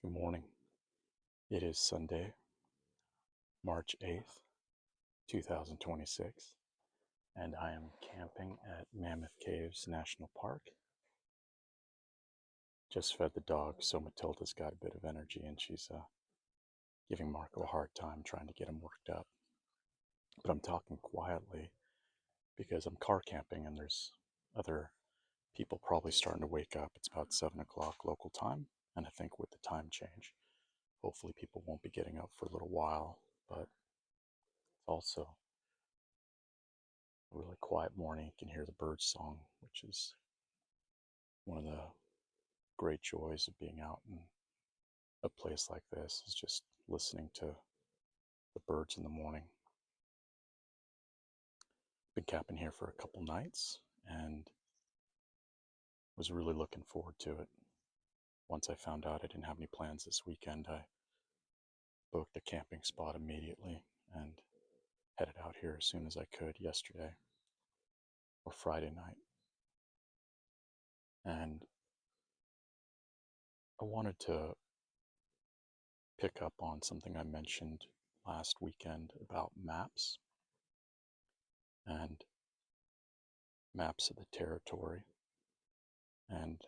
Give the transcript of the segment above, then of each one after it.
Good morning. It is Sunday, March 8th, 2026, and I am camping at Mammoth Caves National Park. Just fed the dog, so Matilda's got a bit of energy and she's giving Marco a hard time trying to get him worked up. But I'm talking quietly because I'm car camping and there's other people probably starting to wake up. It's about 7 o'clock local time, and I think with the time change, hopefully people won't be getting up for a little while, but it's also a really quiet morning. You can hear the birds song, which is one of the great joys of being out in a place like this, is just listening to the birds in the morning. Been camping here for a couple nights and was really looking forward to it. Once I found out I didn't have any plans this weekend, I booked a camping spot immediately and headed out here as soon as I could yesterday or Friday night. And I wanted to pick up on something I mentioned last weekend about maps and maps of the territory, and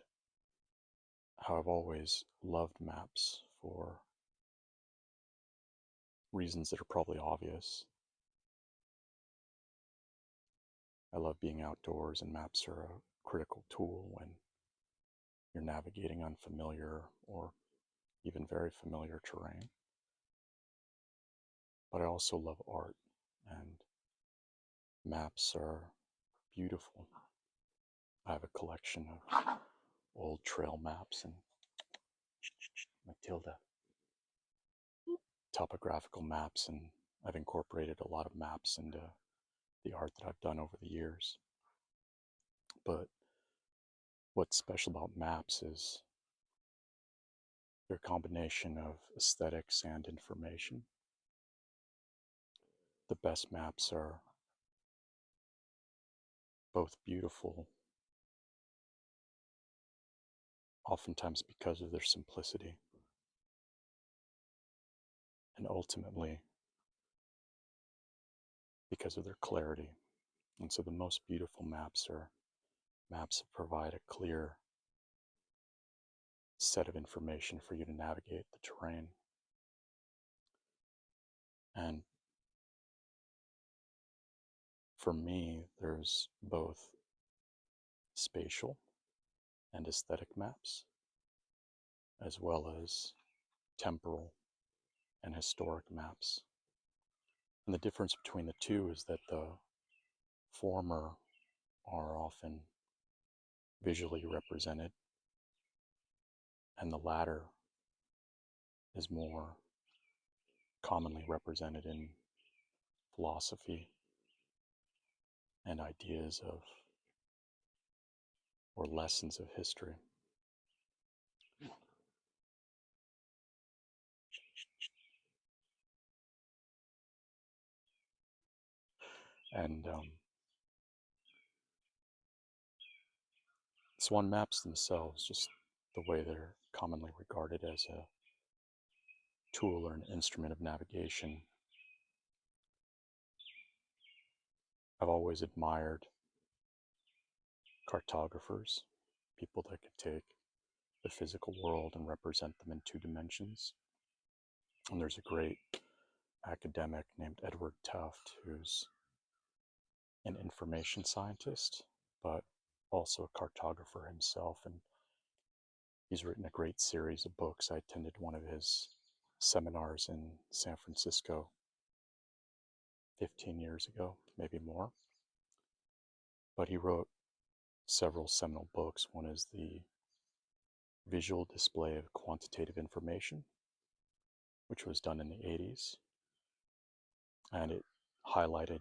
how I've always loved maps for reasons that are probably obvious. I love being outdoors, and maps are a critical tool when you're navigating unfamiliar or even very familiar terrain. But I also love art, and maps are beautiful. I have a collection of old trail maps and Matilda topographical maps, and I've incorporated a lot of maps into the art that I've done over the years. But what's special about maps is their combination of aesthetics and information. The best maps are both beautiful, oftentimes because of their simplicity, and ultimately because of their clarity. And so the most beautiful maps are maps that provide a clear set of information for you to navigate the terrain. And for me, there's both spatial and aesthetic maps, as well as temporal and historic maps. And the difference between the two is that the former are often visually represented, and the latter is more commonly represented in philosophy and ideas of, or lessons of history. And swan maps themselves, just the way they're commonly regarded as a tool or an instrument of navigation, I've always admired cartographers, people that could take the physical world and represent them in two dimensions. And there's a great academic named Edward Tufte who's an information scientist, but also a cartographer himself. And he's written a great series of books. I attended one of his seminars in San Francisco 15 years ago, maybe more. But he wrote several seminal books. One is The Visual Display of Quantitative Information, which was done in the 80s. And it highlighted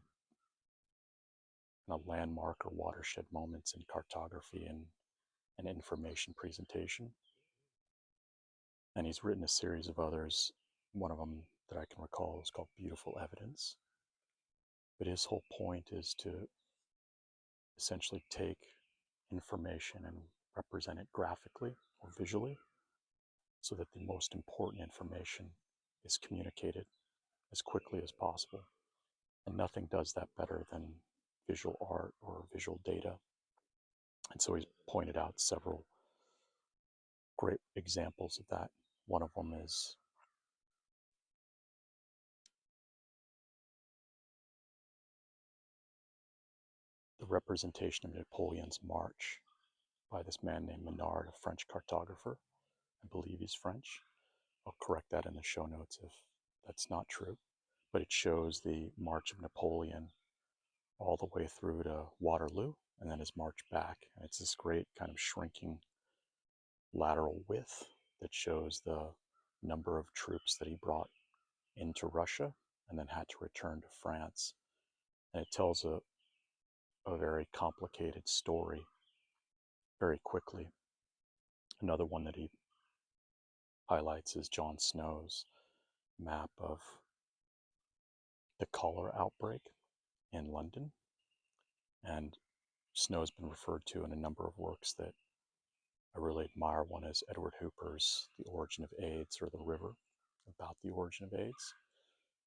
landmark or watershed moments in cartography and information presentation. And he's written a series of others. One of them that I can recall is called Beautiful Evidence. But his whole point is to essentially take information and represent it graphically or visually so that the most important information is communicated as quickly as possible. And nothing does that better than visual art or visual data. And so he's pointed out several great examples of that. One of them is the representation of Napoleon's march by this man named Menard, a French cartographer. I believe he's French. I'll correct that in the show notes if that's not true. But it shows the march of Napoleon all the way through to Waterloo and then his march back. And it's this great kind of shrinking lateral width that shows the number of troops that he brought into Russia and then had to return to France. And it tells a very complicated story very quickly. Another one that he highlights is John Snow's map of the cholera outbreak in London. And Snow's been referred to in a number of works that I really admire. One is Edward Hooper's The Origin of AIDS, or The River, about the origin of AIDS.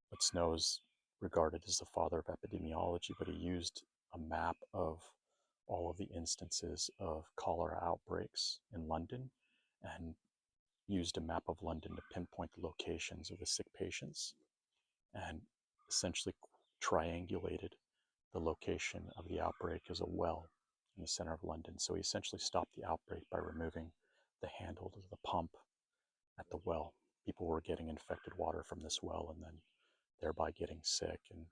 But Snow's regarded as the father of epidemiology, but he used a map of all of the instances of cholera outbreaks in London and used a map of London to pinpoint the locations of the sick patients and essentially triangulated the location of the outbreak as a well in the center of London. So he essentially stopped the outbreak by removing the handle to the pump at the well. People were getting infected water from this well and then thereby getting sick. And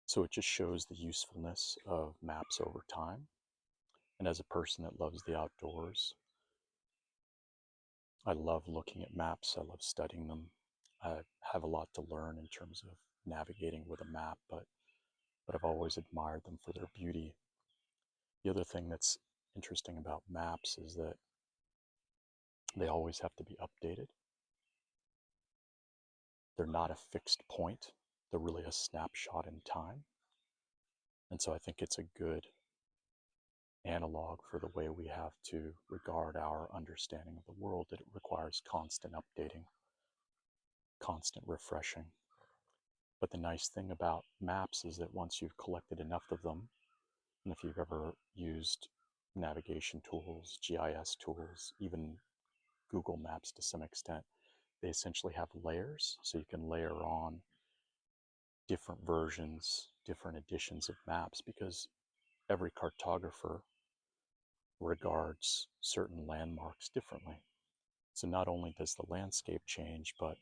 so it just shows the usefulness of maps over time. And as a person that loves the outdoors, I love looking at maps. I love studying them. I have a lot to learn in terms of navigating with a map, but I've always admired them for their beauty. The other thing that's interesting about maps is that they always have to be updated. They're not a fixed point. They're really a snapshot in time. And so I think it's a good analog for the way we have to regard our understanding of the world, that it requires constant updating, constant refreshing. But the nice thing about maps is that once you've collected enough of them, and if you've ever used navigation tools, GIS tools, even Google Maps to some extent, they essentially have layers. So you can layer on different versions, different editions of maps, because every cartographer regards certain landmarks differently. So not only does the landscape change, but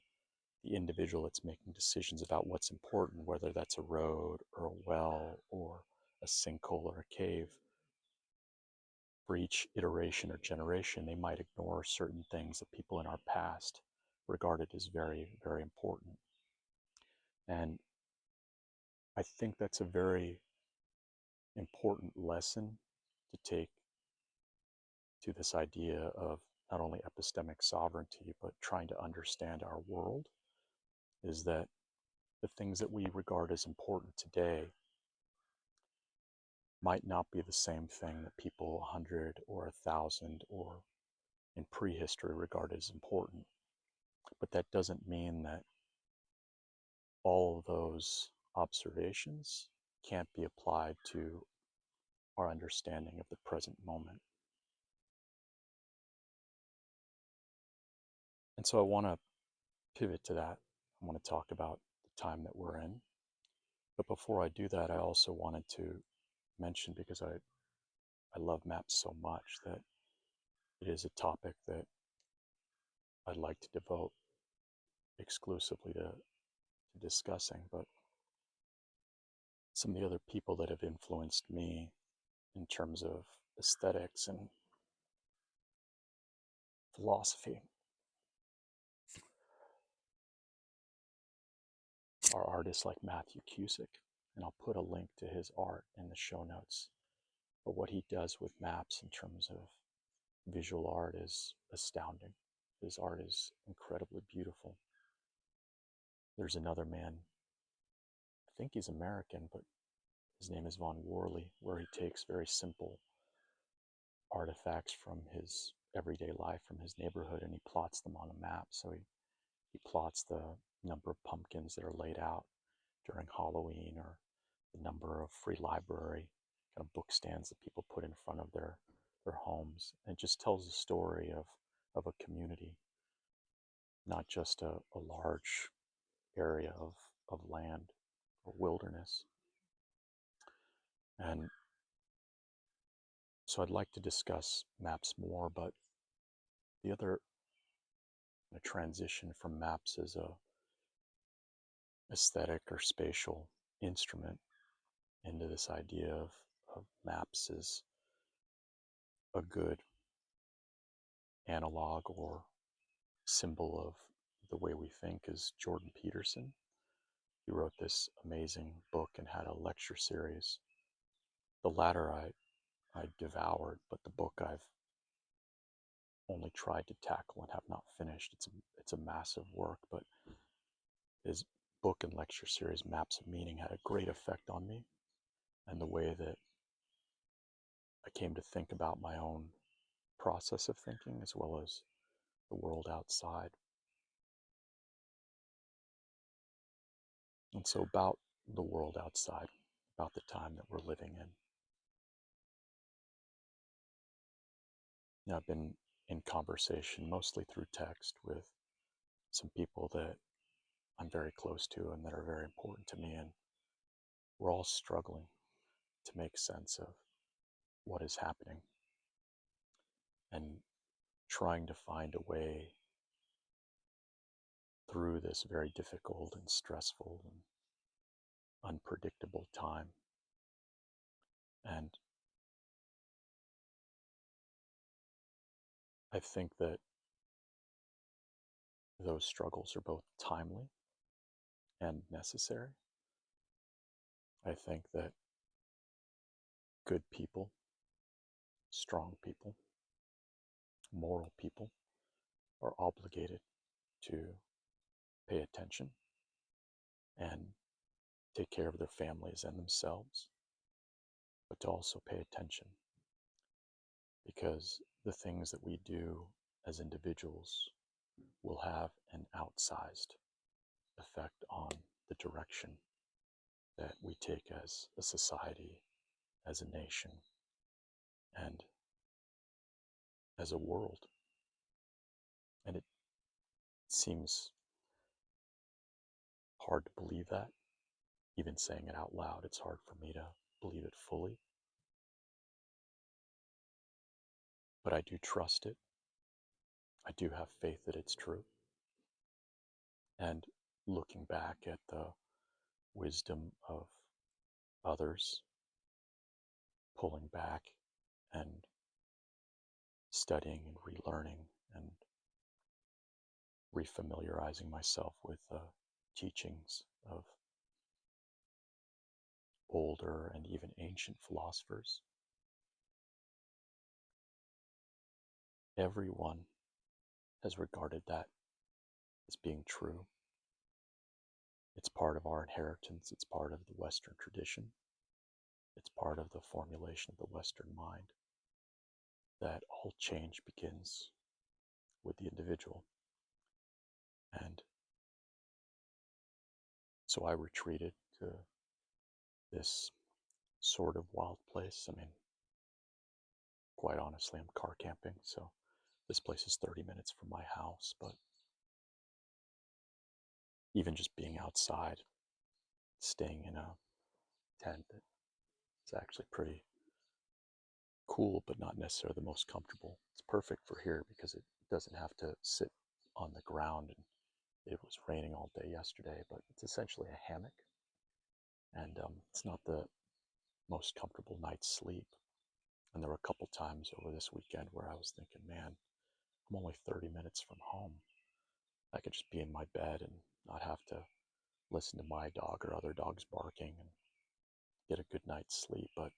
the individual that's making decisions about what's important, whether that's a road or a well or a sinkhole or a cave, for each iteration or generation, they might ignore certain things that people in our past regarded as very, very important. And I think that's a very important lesson to take to this idea of not only epistemic sovereignty, but trying to understand our world, is that the things that we regard as important today might not be the same thing that people 100 or 1,000 or in prehistory regarded as important. But that doesn't mean that all of those observations can't be applied to our understanding of the present moment. And so I want to pivot to that. I want to talk about the time that we're in. But before I do that, I also wanted to mention, because I love maps so much, that it is a topic that I'd like to devote exclusively to discussing. But some of the other people that have influenced me in terms of aesthetics and philosophy are artists like Matthew Cusick, and I'll put a link to his art in the show notes. But what he does with maps in terms of visual art is astounding. His art is incredibly beautiful. There's another man, I think he's American, but his name is Von Worley, where he takes very simple artifacts from his everyday life from his neighborhood, and he plots them on a map. So he plots the number of pumpkins that are laid out during Halloween, or the number of free library kind of book stands that people put in front of their homes. And it just tells the story of a community, not just a large area of land or wilderness. And so I'd like to discuss maps more, but the other transition from maps as a aesthetic or spatial instrument into this idea of maps is a good analog or symbol of the way we think is Jordan Peterson. He wrote this amazing book and had a lecture series. The latter I devoured, but the book I've only tried to tackle and have not finished. It's a massive work, but his book and lecture series, Maps of Meaning, had a great effect on me and the way that I came to think about my own process of thinking as well as the world outside. And so, about the world outside, about the time that we're living in. I've been in conversation, mostly through text, with some people that I'm very close to and that are very important to me. And we're all struggling to make sense of what is happening and trying to find a way through this very difficult and stressful and unpredictable time. And I think that those struggles are both timely and necessary. I think that good people, strong people, moral people are obligated to pay attention and take care of their families and themselves, but to also pay attention, because the things that we do as individuals will have an outsized effect on the direction that we take as a society, as a nation, and as a world. And it seems hard to believe that. Even saying it out loud, it's hard for me to believe it fully. But I do trust it. I do have faith that it's true. And looking back at the wisdom of others, pulling back and studying and relearning and refamiliarizing myself with the teachings of older and even ancient philosophers, everyone has regarded that as being true. It's part of our inheritance. It's part of the Western tradition. It's part of the formulation of the Western mind, that all change begins with the individual. And so I retreated to this sort of wild place. I mean, quite honestly, I'm car camping, so this place is 30 minutes from my house, but even just being outside, staying in a tent that's actually pretty cool, but not necessarily the most comfortable. It's perfect for here because it doesn't have to sit on the ground, and it was raining all day yesterday, but it's essentially a hammock, and it's not the most comfortable night's sleep. And there were a couple times over this weekend where I was thinking, man, I'm only 30 minutes from home. I could just be in my bed and not have to listen to my dog or other dogs barking and get a good night's sleep. But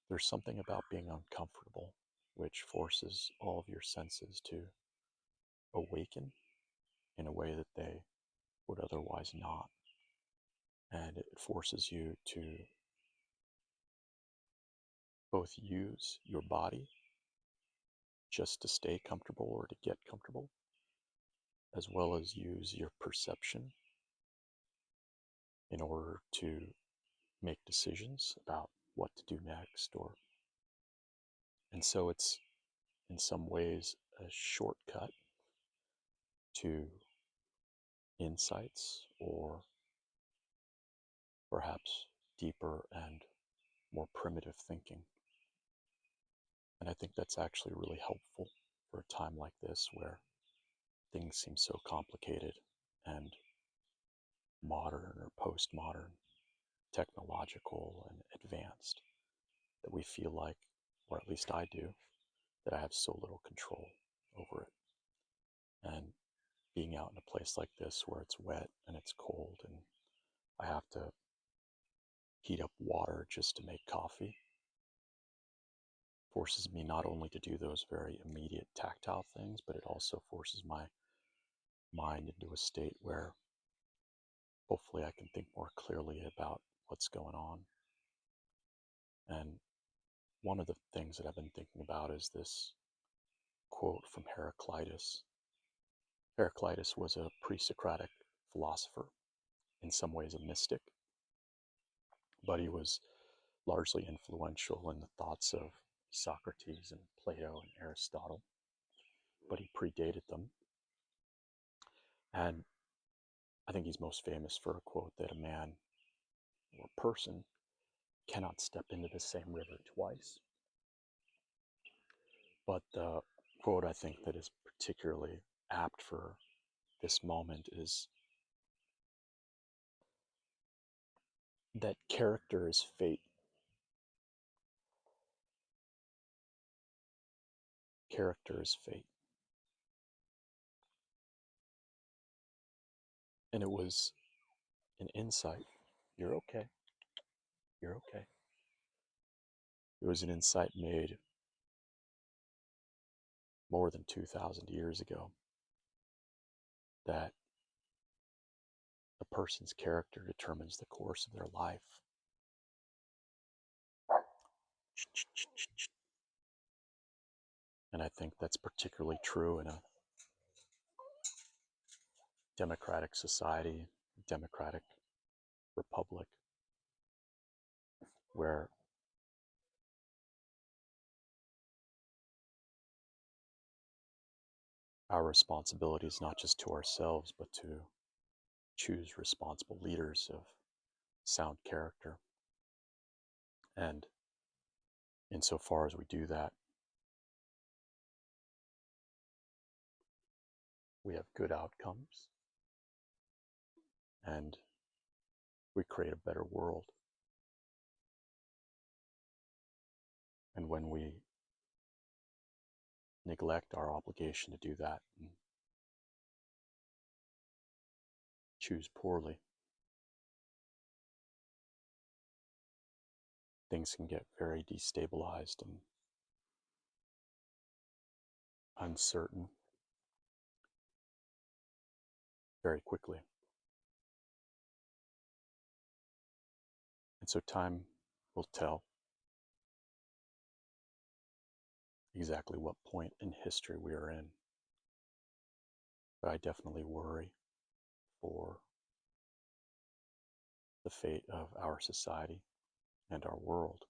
there's something about being uncomfortable which forces all of your senses to awaken in a way that they would otherwise not. And it forces you to both use your body just to stay comfortable or to get comfortable, as well as use your perception in order to make decisions about what to do next. And so it's in some ways a shortcut to insights, or perhaps deeper and more primitive thinking. And I think that's actually really helpful for a time like this where things seem so complicated and modern or postmodern, technological and advanced, that we feel like, or at least I do, that I have so little control over it. And being out in a place like this where it's wet and it's cold and I have to heat up water just to make coffee forces me not only to do those very immediate tactile things, but it also forces my mind into a state where hopefully I can think more clearly about what's going on. And one of the things that I've been thinking about is this quote from Heraclitus. Heraclitus was a pre-Socratic philosopher, in some ways a mystic, but he was largely influential in the thoughts of Socrates and Plato and Aristotle, but he predated them. And I think he's most famous for a quote that a man or a person cannot step into the same river twice. But the quote I think that is particularly apt for this moment is that character is fate. Character is fate. And it was an insight. You're okay. You're okay. It was an insight made more than 2,000 years ago that a person's character determines the course of their life. And I think that's particularly true in a democratic society, democratic republic, where our responsibility is not just to ourselves, but to choose responsible leaders of sound character. And insofar as we do that, we have good outcomes and we create a better world. And when we neglect our obligation to do that and choose poorly, things can get very destabilized and uncertain very quickly. And so time will tell exactly what point in history we are in. But I definitely worry for the fate of our society and our world.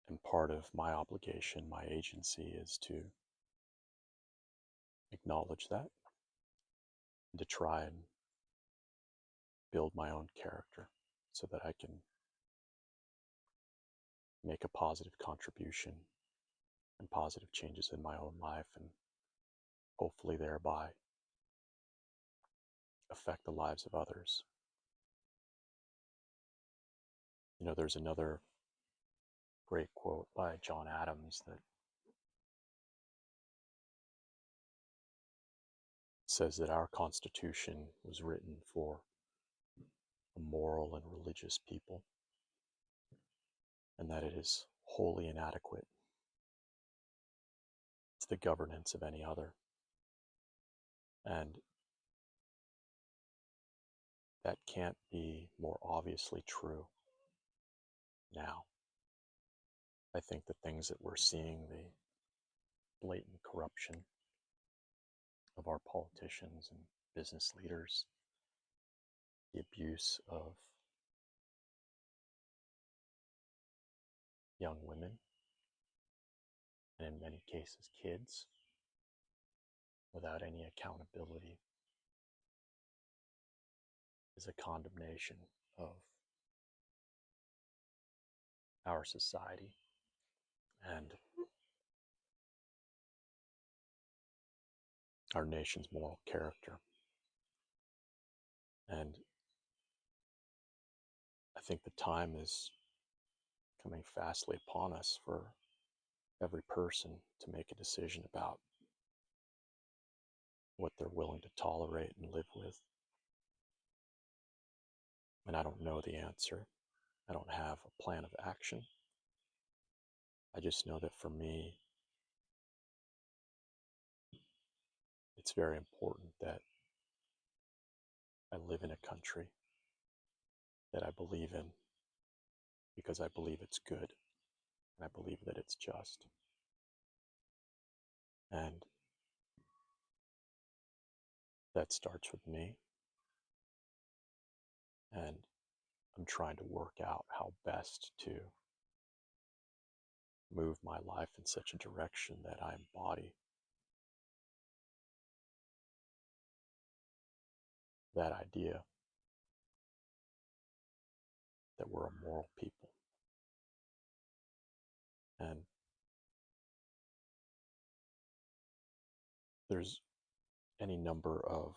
And part of my obligation, my agency, is to acknowledge that and to try and build my own character so that I can make a positive contribution and positive changes in my own life, and hopefully thereby affect the lives of others. You know, there's another great quote by John Adams that says that our Constitution was written for a moral and religious people, and that it is wholly inadequate to the governance of any other. And that can't be more obviously true now. I think the things that we're seeing, the blatant corruption of our politicians and business leaders, the abuse of young women, and in many cases kids, without any accountability, is a condemnation of our society and our nation's moral character. And I think the time is coming fastly upon us for every person to make a decision about what they're willing to tolerate and live with. And I don't know the answer. I don't have a plan of action. I just know that for me, it's very important that I live in a country that I believe in because I believe it's good and I believe that it's just. And that starts with me. And I'm trying to work out how best to move my life in such a direction that I embody that idea that we're a moral people. And there's any number of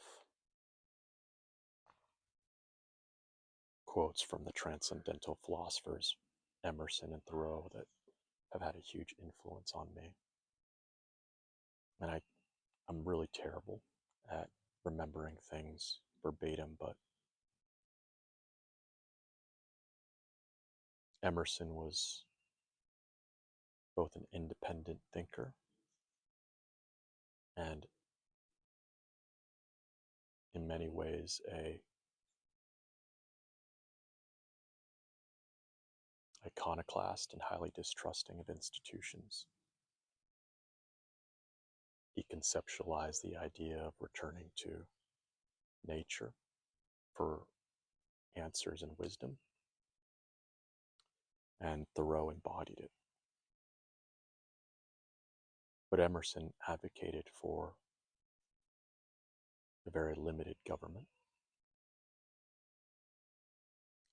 quotes from the transcendental philosophers, Emerson and Thoreau, that have had a huge influence on me. And I'm really terrible at remembering things verbatim, but Emerson was both an independent thinker and in many ways a iconoclast and highly distrusting of institutions. He conceptualized the idea of returning to nature for answers and wisdom, and Thoreau embodied it. But Emerson advocated for a very limited government,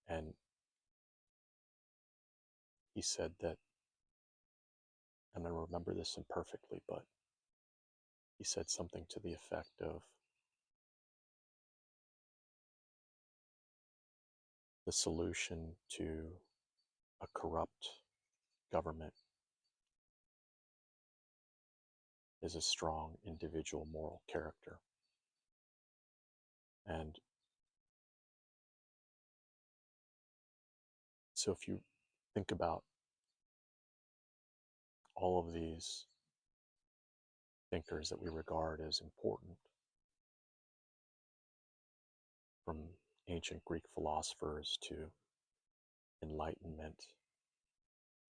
and he said that, and I remember this imperfectly, but he said something to the effect of, the solution to a corrupt government is a strong individual moral character. And so if you think about all of these thinkers that we regard as important, from ancient Greek philosophers to Enlightenment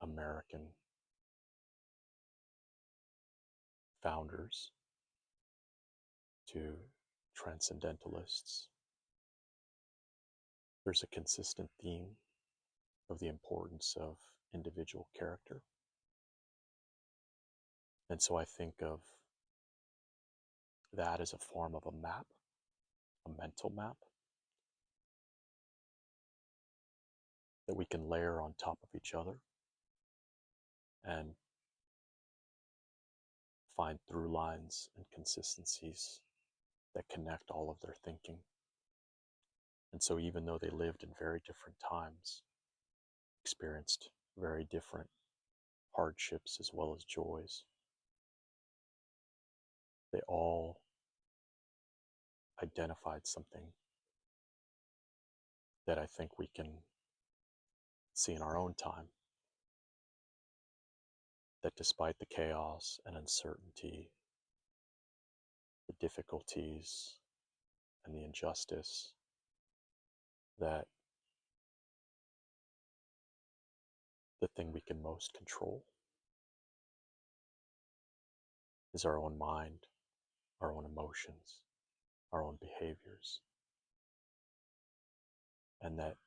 American founders to transcendentalists, there's a consistent theme of the importance of individual character. And so I think of that as a form of a map, a mental map, that we can layer on top of each other and find through lines and consistencies that connect all of their thinking. And so even though they lived in very different times, experienced very different hardships as well as joys, they all identified something that I think we can see in our own time, that despite the chaos and uncertainty, the difficulties and the injustice, that the thing we can most control is our own mind, our own emotions, our own behaviors. And that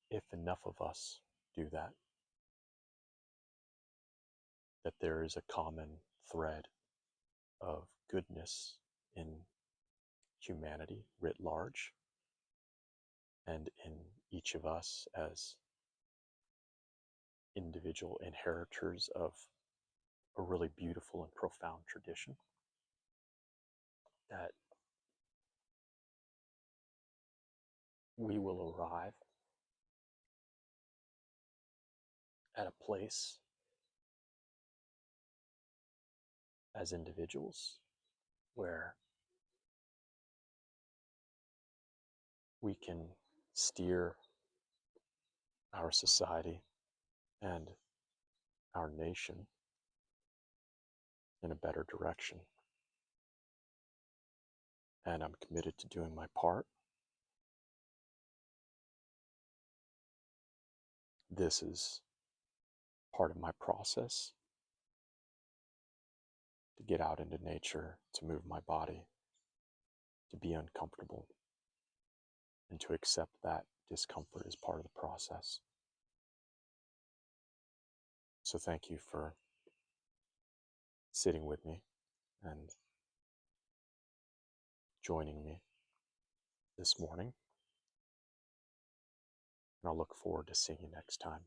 if enough of us do that, that there is a common thread of goodness in humanity writ large, and in each of us as individual inheritors of a really beautiful and profound tradition, that we will arrive at a place as individuals where we can steer our society and our nation in a better direction. And I'm committed to doing my part. This is part of my process to get out into nature, to move my body, to be uncomfortable, and to accept that discomfort as part of the process. So thank you for sitting with me and joining me this morning. And I'll look forward to seeing you next time.